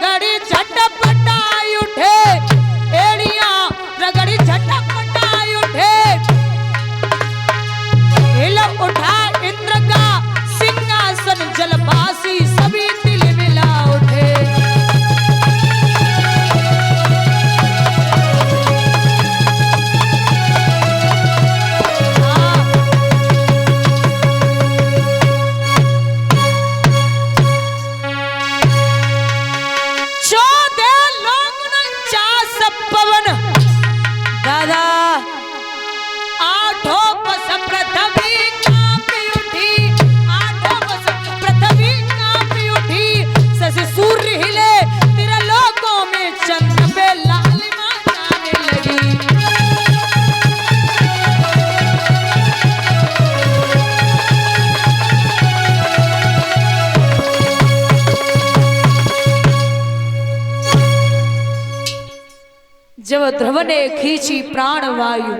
रगड़ी झटपटाई उठे, एड़ियां रगड़ी झटपटाई उठे, हिल उठा इंद्र का सिंहासन, जलवासी सभी तिल मिला उठे। पवन दादा आठों बस पृथ्वी कांपी उठी, आठों बस पृथ्वी कांपी उठी, शशि सूर्य हिले त्रिलोकों में, चंद्र पे लालिमा जाने लगी। जब ध्रुव ने खींची प्राण वायु,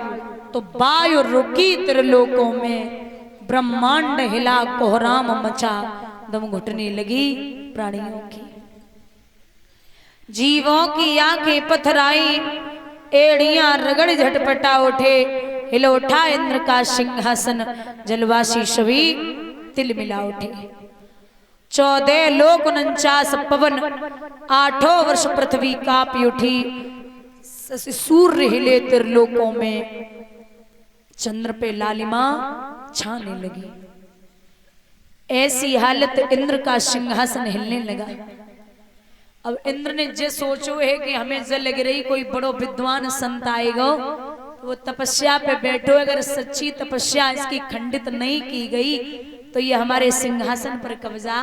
तो वायु रुकी त्रिलोकों में, ब्रह्मांड हिला कोहराम मचा, दम घुटने लगी प्राणियों की। जीवों की आंखें पथराई, एड़ियां रगड़ झटपटा उठे, हिल उठा इंद्र का सिंहासन, जलवासी सभी तिल मिला उठे। 14 लोक 49 पवन, 8 वर्ष पृथ्वी कांपी उठी, सूर्य हिले त्रिलोकों में, चंद्र पे लालिमा छाने लगी। ऐसी हालत इंद्र का सिंहासन हिलने लगा। अब इंद्र ने जे सोचो है कि हमें जल लग रही कोई बड़ो विद्वान संत आएगा, वो तपस्या पे बैठो, अगर सच्ची तपस्या इसकी खंडित नहीं की गई तो ये हमारे सिंहासन पर कब्जा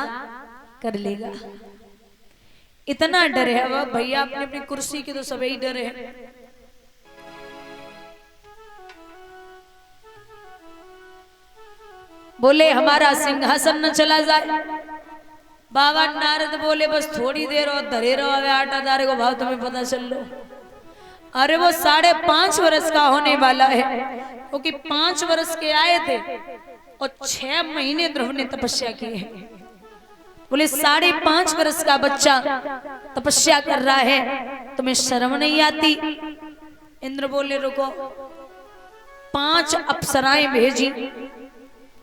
कर लेगा। इतना डर है। अब भैया अपनी अपनी कुर्सी की तो सभी डर है। बोले हमारा सिंहासन न चला जाए। बाबा नारद बोले बस थोड़ी देर और धरे रहो, 8 तारे को भाव तुम्हें पता चल लो। अरे वो 5.5 वर्ष का होने वाला है, क्योंकि 5 वर्ष के आए थे और 6 महीने ध्रुव ने तपस्या की है। बोले 5.5 वर्ष का बच्चा तपस्या कर रहा है, तुम्हें शर्म नहीं आती? इंद्र बोले रुको। 5 अप्सराएं भेजी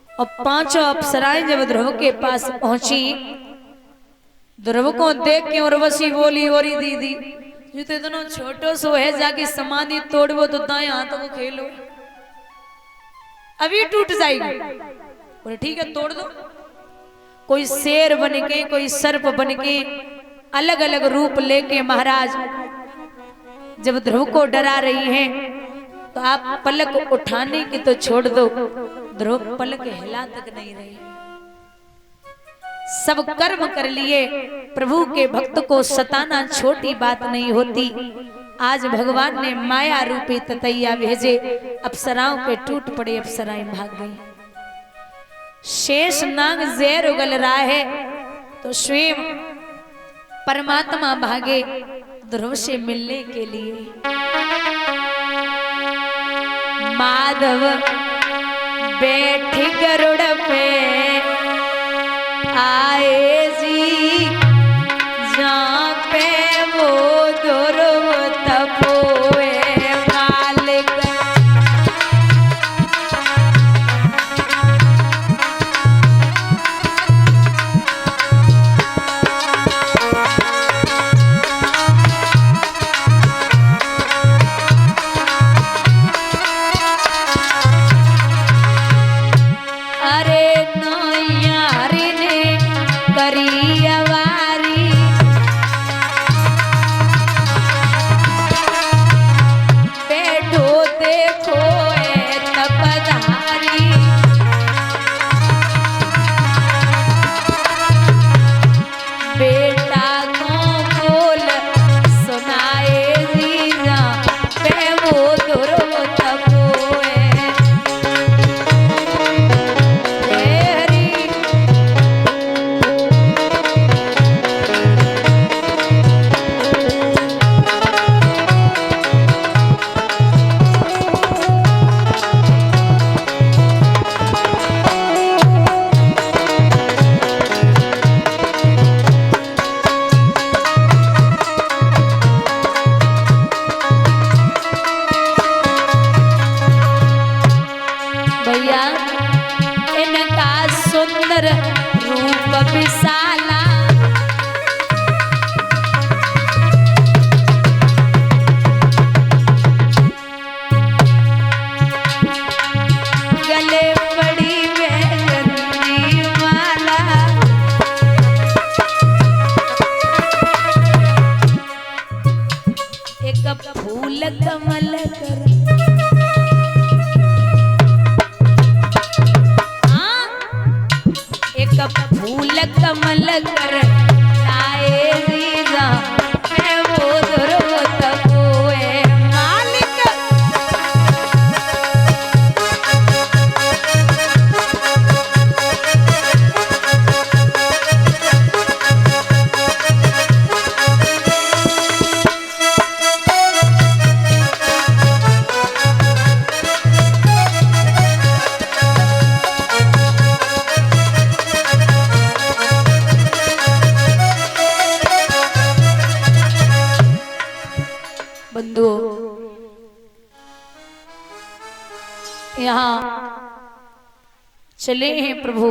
और 5 अप्सराएं जब ध्रुव के पास पहुंची, ध्रुव को देख के उर्वशी बोली ओरी दीदी ये तो इतना छोटो सो है, जाके समाधि तोड़ो तो दाएं हाथों को खेलो, अभी टूट जाएगी। बोले ठीक है तोड़ दो। कोई शेर बन के, कोई सर्प बन के, अलग अलग रूप लेके महाराज जब ध्रुव को डरा रही हैं, तो आप पलक उठाने की तो छोड़ दो, ध्रुव पलक हिला तक नहीं रही। सब कर्म कर लिए, प्रभु के भक्त को सताना छोटी बात नहीं होती। आज भगवान ने माया रूपी ततैया भेजे, अप्सराओं पे टूट पड़े, अप्सराएं भाग गई। शेष नाग जहर उगल रहा है तो स्वयं परमात्मा भागे ध्रुव से मिलने के लिए। माधव बैठ गरुड़ पे आए जी, जहाँ पे वो ध्रुव तपोए मालिक। अरे नैयारी ने करी आवाज एक फूल कमल कर, हाँ एक फूल कमल कर लाए जीजा मैं वो ध्रुव तपोए मालिक। बंधुओं, यहाँ चले हैं प्रभु,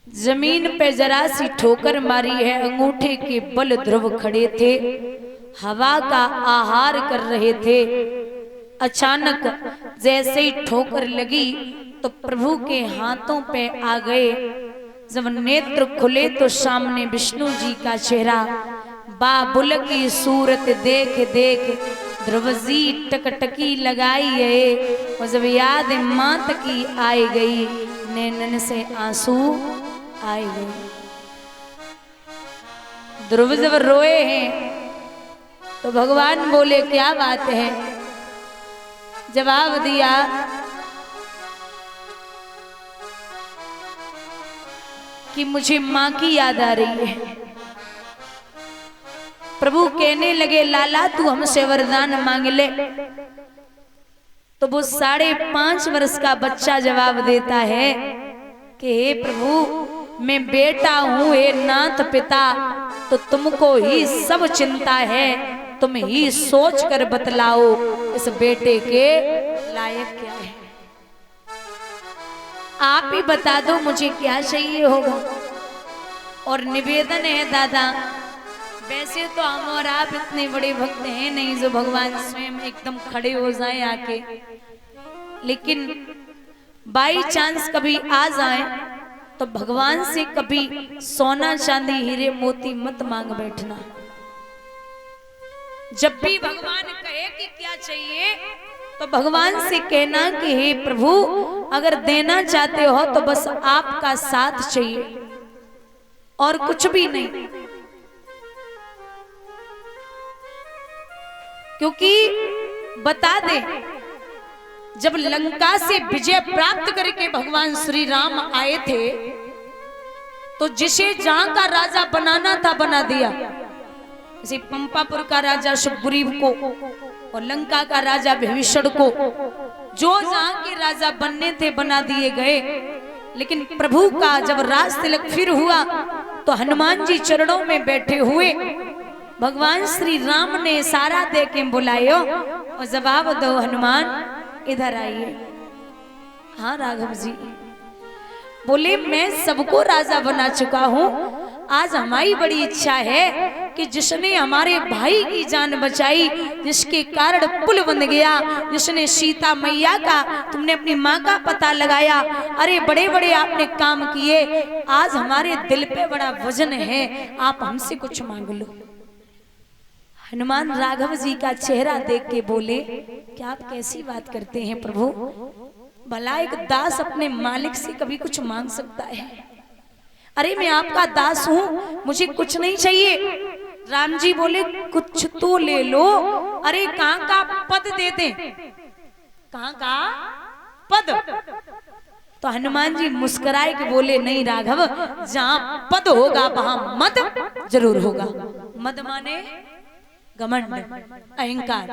जमीन पे जरा सी ठोकर मारी है, अंगूठे के बल ध्रुव खड़े थे, हवा का आहार कर रहे थे। अचानक जैसे ही ठोकर लगी तो प्रभु के हाथों पे आ गए। जब नेत्र खुले तो सामने विष्णु जी का चेहरा, बाबुल की सूरत देख देख ध्रुव जी टकटकी लगाई है। और जब याद मात की आई गई, नैनन से आंसू आए गए। ध्रुव जब रोए हैं तो भगवान बोले क्या बात है? जवाब दिया कि मुझे माँ की याद आ रही है। प्रभु कहने लगे लाला तू हमसे वरदान मांग ले। तो वो 5.5 वर्ष का बच्चा जवाब देता है कि हे प्रभु मैं बेटा हूँ, हे नाथ पिता, तो तुमको ही सब चिंता है, तुम ही सोच कर बतलाओ इस बेटे के लायक क्या है। आप ही बता दो मुझे क्या चाहिए होगा। और निवेदन है दादा, वैसे तो हम और आप इतने बड़े भक्त हैं नहीं जो भगवान स्वयं एकदम खड़े हो जाएं आके, लेकिन बाई चांस कभी आ जाए तो भगवान से कभी सोना चांदी हीरे मोती मत मांग बैठना। जब भी भगवान कहे कि क्या चाहिए तो भगवान से कहना कि हे प्रभु अगर देना चाहते हो तो बस आपका साथ चाहिए और कुछ भी नहीं। क्योंकि बता दे, जब लंका से विजय प्राप्त करके भगवान श्री राम आए थे तो जिसे जहां का राजा बनाना था बना दिया। जैसे पंपापुर का राजा सुग्रीव को और लंका का राजा विभीषण को जो जहां के राजा बनने थे बना दिए गए। लेकिन प्रभु का जब राज तिलक फिर हुआ तो हनुमान जी चरणों में बैठे हुए भगवान श्री राम ने इशारा दे के बुलायो और जवाब दो हनुमान इधर आइए। हाँ राघव जी बोले मैं सबको राजा बना चुका हूँ, आज हमारी बड़ी इच्छा है कि जिसने हमारे भाई की जान बचाई, जिसके कारण पुल बन गया, जिसने सीता मैया का तुमने अपनी माँ का पता लगाया, अरे बड़े बड़े आपने काम किए, आज हमारे दिल पे बड़ा वजन है, आप हमसे कुछ मांग लो। हनुमान राघव जी का चेहरा देख के बोले क्या आप कैसी बात करते हैं प्रभु, भला एक दास अपने मालिक से कभी कुछ मांग सकता है? अरे मैं आपका दास हूँ, मुझे कुछ नहीं चाहिए। राम जी बोले कुछ तो ले लो। अरे कहाँ का पद दे दे, कहाँ का पद? तो हनुमान जी मुस्कुराए के बोले नहीं राघव, जहाँ पद होगा वहां मद जरूर होगा। मद माने घमंड, अहंकार।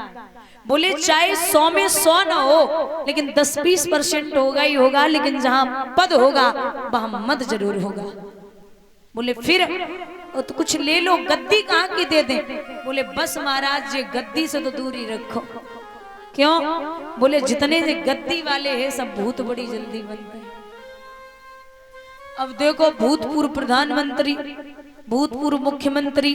बोले चाहे 100 में 100 ना हो, लेकिन 10-20% होगा ही होगा, लेकिन जहां पद होगा वहां मद जरूर होगा। बोले फिर तो कुछ ले लो, गद्दी कहाँ की दे दें? बोले बस महाराज जी गद्दी से तो दूर ही रखो। क्यों? बोले जितने से गद्दी वाले हैं सब भूत बड़ी जल्दी बनते हैं। अब देखो भूतपूर्व प्रधानमंत्री, भूतपूर्व मुख्यमंत्री,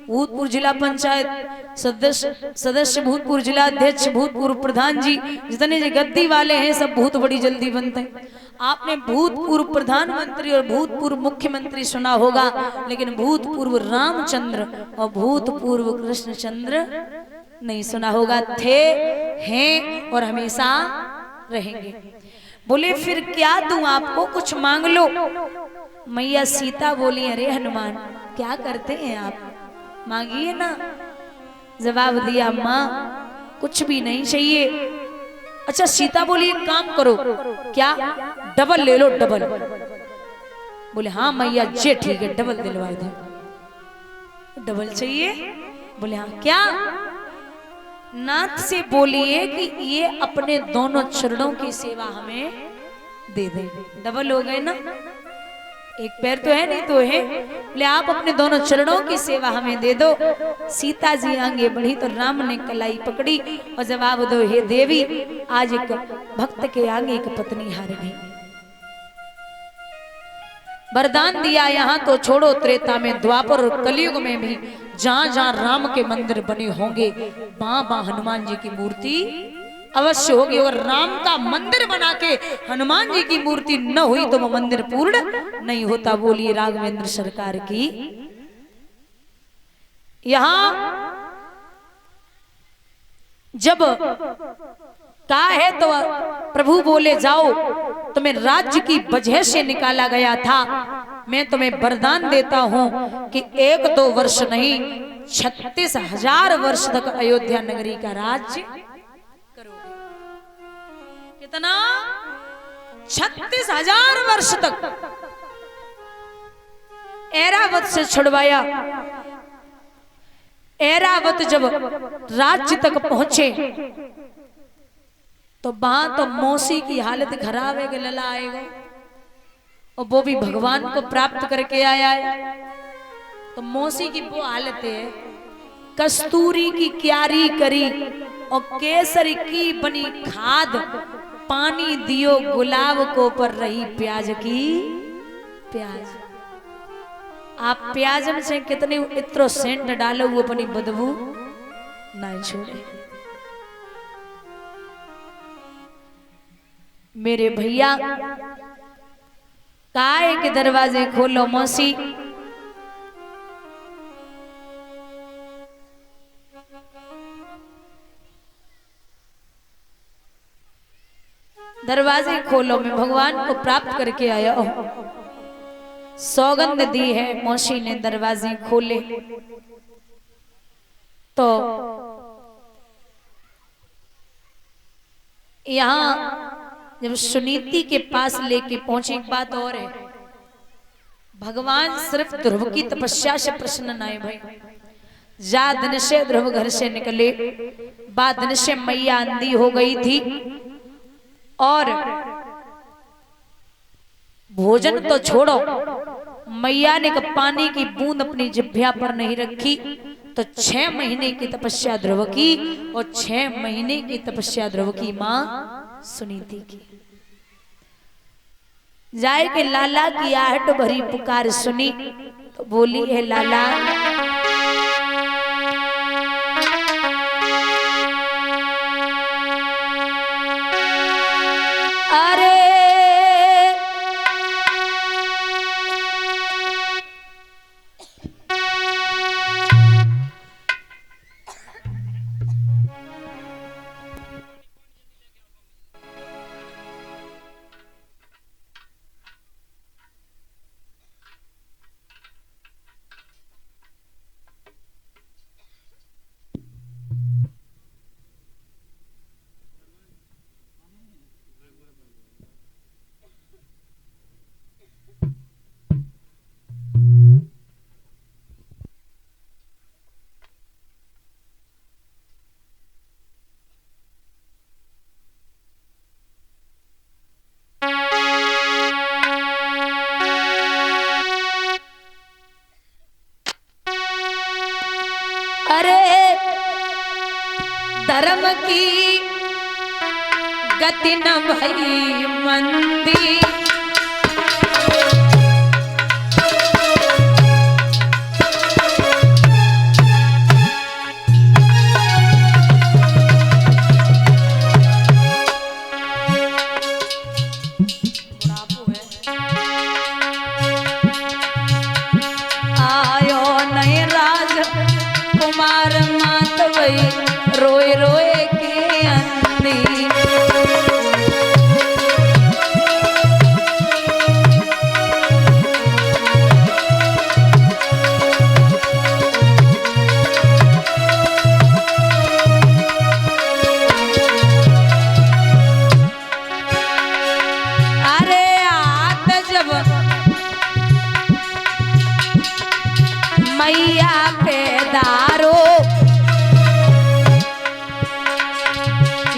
भूतपूर्व जिला पंचायत सदस्य, भूतपूर्व जिला अध्यक्ष, भूतपूर्व प्रधान जी, जितने जो गद्दी वाले हैं सब भूत बड़ी जल्दी बनते हैं। आपने भूतपूर्व प्रधानमंत्री और भूतपूर्व मुख्यमंत्री सुना होगा, लेकिन भूतपूर्व रामचंद्र और भूतपूर्व कृष्णचंद्र नहीं सुना होगा। थे, हैं और हमेशा रहेंगे। बोले फिर क्या दूं आपको, कुछ मांग लो। मैया सीता बोली, अरे हनुमान क्या करते हैं आप, मांगिए ना। जवाब दिया, माँ कुछ भी नहीं चाहिए। अच्छा सीता बोली, एक काम करो, क्या, डबल ले लो, डबल। बोले हाँ मैया जे ठीक है, डबल दिलवा दो। डबल चाहिए? बोले हाँ। क्या? नाथ से बोलिए कि ये अपने दोनों चरणों की सेवा हमें दे दे। डबल हो गए ना, एक पैर तो है नहीं तो है। बोले आप अपने दोनों चरणों की सेवा हमें दे दो। सीता जी आगे बढ़ी तो राम ने कलाई पकड़ी और जवाब दो, हे देवी आज एक भक्त के आगे एक पत्नी हार गई। वरदान दिया, यहाँ तो छोड़ो त्रेता में, द्वापर और कलयुग में भी जहां जहां राम के मंदिर बने होंगे वहां वहां हनुमान जी की मूर्ति अवश्य होगी। और राम का मंदिर बना के हनुमान जी की मूर्ति न हुई तो वो मंदिर पूर्ण नहीं होता। बोलिए राघवेंद्र सरकार की। यहां जब कहा है तो प्रभु बोले, जाओ तुम्हें राज्य की वजह से निकाला गया था, मैं तुम्हें वरदान देता हूं कि 1-2 वर्ष नहीं 36,000 वर्ष तक अयोध्या नगरी का राज्य करोगे। कितना? 36,000 वर्ष तक। ऐरावत से छुड़वाया। ऐरावत जब राज्य तक पहुंचे तो वहां तो मौसी की हालत खराब है कि लला आएगा, और वो भी भगवान को प्राप्त करके आया है। तो मौसी की वो हालत है, कस्तूरी की क्यारी करी और केसर की बनी खाद, पानी दियो गुलाब को पर रही प्याज की प्याज। आप प्याज में से कितने इत्रो सेंट डालो वो अपनी बदबू ना छोड़े। मेरे भैया काय के दरवाजे खोलो मौसी। दरवाजे खोलो, मैं भगवान को प्राप्त करके आया हूं। सौगंध दी है मौसी ने, दरवाजे खोले तो यहां जब सुनीति के पास लेके पहुंचे, एक बात और है, भगवान सिर्फ ध्रुव की तपस्या से प्रसन्न नहीं भाई। जा दिन से ध्रुव घर से निकले, बाद दिन से मैया अंधी हो गई थी और भोजन तो छोड़ो, मैया ने पानी की बूंद अपनी जिह्वा पर नहीं रखी। तो 6 महीने की तपस्या ध्रुव की और 6 महीने की तपस्या ध्रुव की मां सुनीति की। जाए के लाला की आहट भरी पुकार सुनी तो बोली है, लाला अरे धर्म की गति न भई मंदी, रोए के अंधी। मैया पे दारो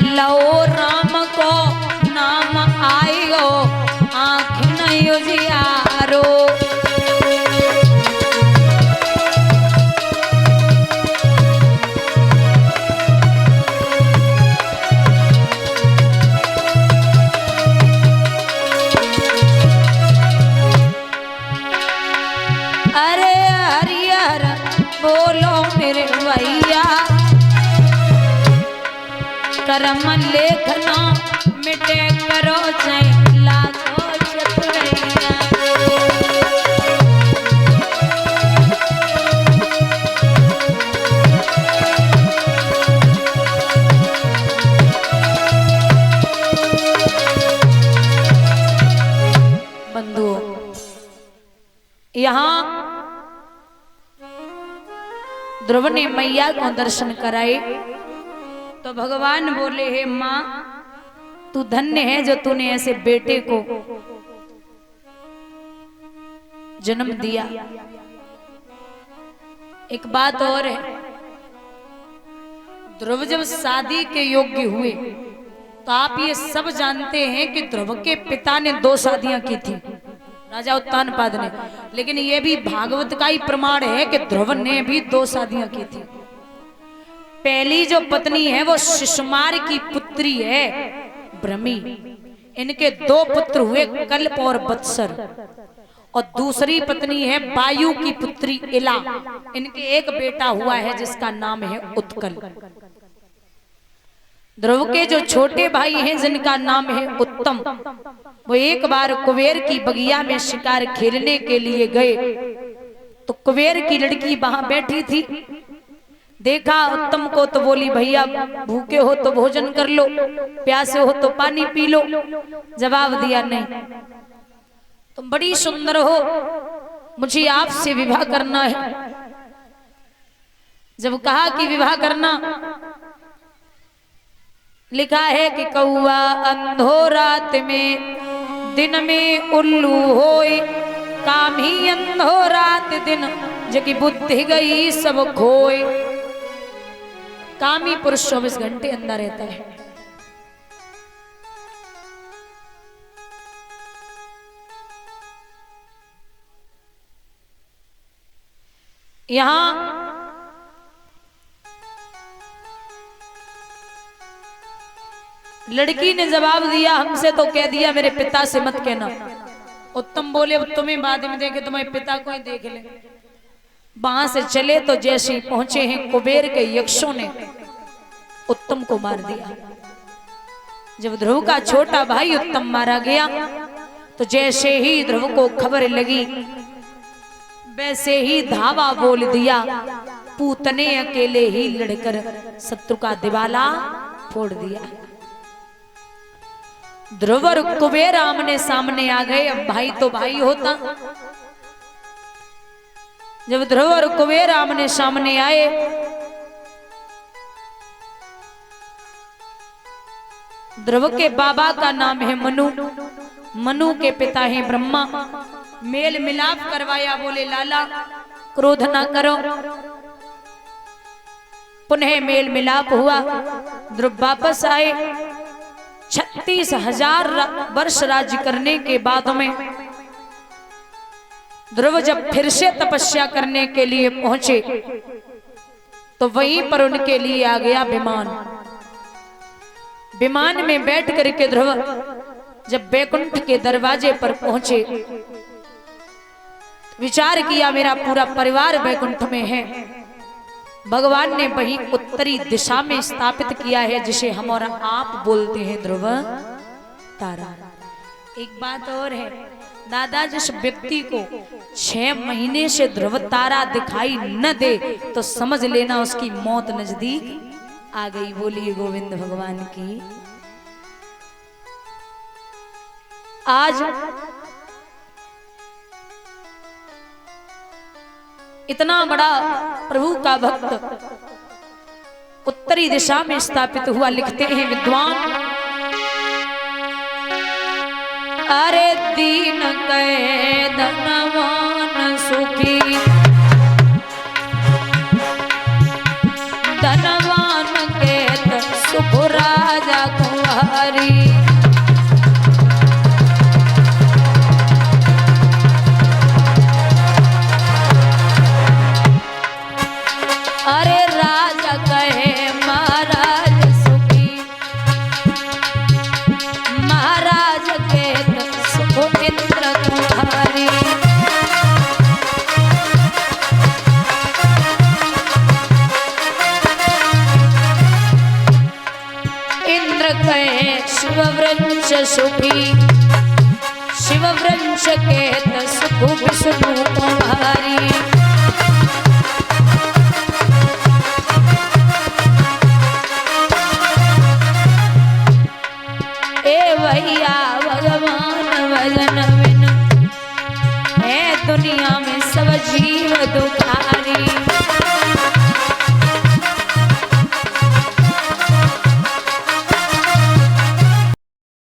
लो राम को नाम आयो आँख नहीं उजियारो। अरे हरियर बोलो मेरे भैया करम लेखना मिटे करो चाहे लाखों चतुरैया। बंधुओं, यहाँ ध्रुव ने मैया को दर्शन कराए तो भगवान बोले, हे माँ तू धन्य है जो तूने ऐसे बेटे को जन्म दिया। एक बात और है, ध्रुव जब शादी के योग्य हुए तो आप ये सब जानते हैं कि ध्रुव के पिता ने 2 शादियां की थी, राजा उत्तानपाद ने। लेकिन ये भी भागवत का ही प्रमाण है कि ध्रुव ने भी 2 शादियां की थी। पहली जो पत्नी है वो शिशुमार की पुत्री है ब्रह्मी, इनके 2 पुत्र हुए कल्प और बत्सर। और दूसरी पत्नी है वायु की पुत्री इला, इनके एक बेटा हुआ है जिसका नाम है उत्कल। ध्रुव के जो छोटे भाई हैं जिनका नाम है उत्तम, वो एक बार कुबेर की बगिया में शिकार खेलने के लिए गए तो कुबेर की लड़की वहां बैठी थी। देखा उत्तम को तो बोली, भैया भूखे हो तो भोजन कर लो, प्यासे हो तो पानी पी लो। जवाब दिया, नहीं तुम बड़ी सुंदर हो, मुझे आपसे विवाह करना है। जब कहा कि विवाह करना, लिखा है कि कौआ अंधो रात में दिन में उल्लू होए, काम ही अंधो रात दिन जकी बुद्धि गई सब खोए। कामी पुरुष 24 घंटे अंदर रहता है। यहां लड़की ने जवाब दिया, हमसे तो कह दिया, मेरे पिता से मत कहना। उत्तम बोले, अब तुम्हें बाद में देखे, तुम्हारे पिता को ही देख ले। वहां से चले तो जैसे ही पहुंचे हैं, कुबेर के यक्षों ने उत्तम को मार दिया। जब ध्रुव का छोटा भाई उत्तम मारा गया तो जैसे ही ध्रुव को खबर लगी वैसे ही धावा बोल दिया, पूतने अकेले ही लड़कर शत्रु का दिवाला फोड़ दिया। ध्रुव और कुबेर आमने सामने आ गए। अब भाई तो भाई होता। जब ध्रुव और कुबेर आमने सामने आए ध्रुव के बाबा का नाम है मनु, मनु के पिता हैं ब्रह्मा। मेल मिलाप करवाया, बोले लाला क्रोध ना करो। पुनः मेल मिलाप हुआ, ध्रुव वापस आए। 36,000 वर्ष राज्य करने के बाद में ध्रुव जब फिर से तपस्या करने के लिए पहुंचे तो वहीं पर उनके लिए आ गया विमान। विमान में बैठ करके ध्रुव जब बैकुंठ के दरवाजे पर पहुंचे, विचार किया मेरा पूरा परिवार बैकुंठ में है। भगवान ने वहीं उत्तरी दिशा में स्थापित किया है, जिसे हम और आप बोलते हैं ध्रुव तारा। एक बात और है, दादा जिस व्यक्ति को 6 महीने से ध्रुव तारा दिखाई न दे तो समझ लेना उसकी मौत नजदीक आ गई। बोलिए गोविंद भगवान की। आज इतना बड़ा प्रभु का भक्त उत्तरी दिशा में स्थापित हुआ। लिखते हैं विद्वान, अरे दीन गए धनवान सुखी, धनवान के सुख राजा कुंवारी। अरे राजा कहे महाराज सुखी, महाराज के सुख इंद्र तुम्हारी। इंद्र कहे शिव वृंश सुखी, शिव वृंश के सुख विष्णु तुम्हारी। भैया भगवान भजन बिन है दुनिया में सब जीव दुख